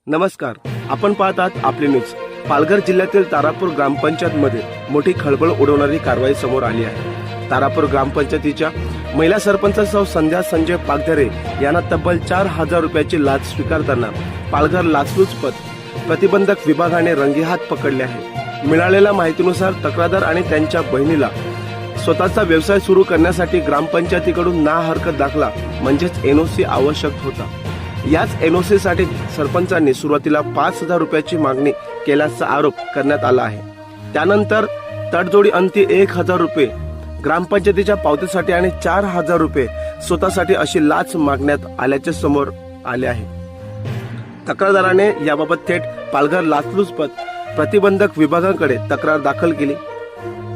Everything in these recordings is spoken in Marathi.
नमस्कार, आपण पाहत आहात आपली न्यूज। पालघर जिल्ह्यातील तारापूर ग्रामपंचायत मध्ये मोठी खळबळ उडवणारी कारवाई समोर आली आहे। तारापूर ग्रामपंचायतीच्या महिला सरपंच सौ संध्या संजय पागधरे यांना तब्बल 4,000 रुपयाची लाच स्वीकारताना पालघर लाचलुचपत प्रतिबंधक विभागाने रंगेहात पकडले आहे। मिळालेल्या माहितीनुसार तक्रारदार आणि त्यांच्या बहिणीला स्वतःचा व्यवसाय सुरू करण्यासाठी ग्रामपंचायतीकडून ना हरकत दाखला म्हणजेच एनओसी आवश्यक होता। याच एनओसी साठी सरपंचांनी सुरुवातीला 5,000 रुपयाची मागणी केल्याचा आरोप करण्यात आला आहे। त्यानंतर तडजोडी अंती 1,000 रुपये ग्रामपंचायतीच्या पावतीसाठी आणि 4,000 रुपये स्वतःसाठी अशी लाच मागण्यात आल्याचे समोर आले आहे। तक्रारदाराने याबाबत थेट पालघर लाचलुचपत प्रतिबंधक विभागाकडे तक्रार दाखल केली।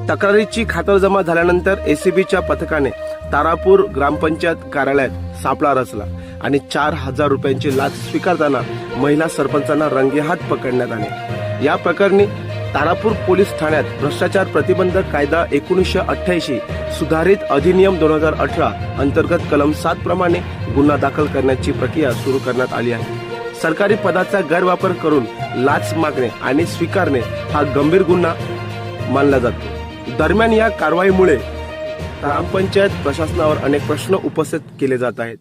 तक्रारीची खातरजमा झाल्यानंतर एसीबीच्या पथकाने तारापूर ग्रामपंचायत कार्यालयात सापळा रचला आणि 4,000 रुपयांची लाच स्वीकारताना महिला सरपंचांना रंगेहात पकडण्यात आले। या प्रकरणी तारापूर पोलीस ठाण्यात भ्रष्टाचार प्रतिबंधक कायदा 1988 सुधारित अधिनियम 2018 अंतर्गत कलम 7 प्रमाणे गुन्हा दाखल करण्याची प्रक्रिया सुरू करण्यात आली आहे। सरकारी पदाचा गैरवापर करून लाच मागणे आणि स्वीकारणे हा गंभीर गुन्हा मानला जातो। दरम्यान या कारवाईमुळे ग्रामपंचायत प्रशासनावर अनेक प्रश्न उपस्थित केले जात आहेत।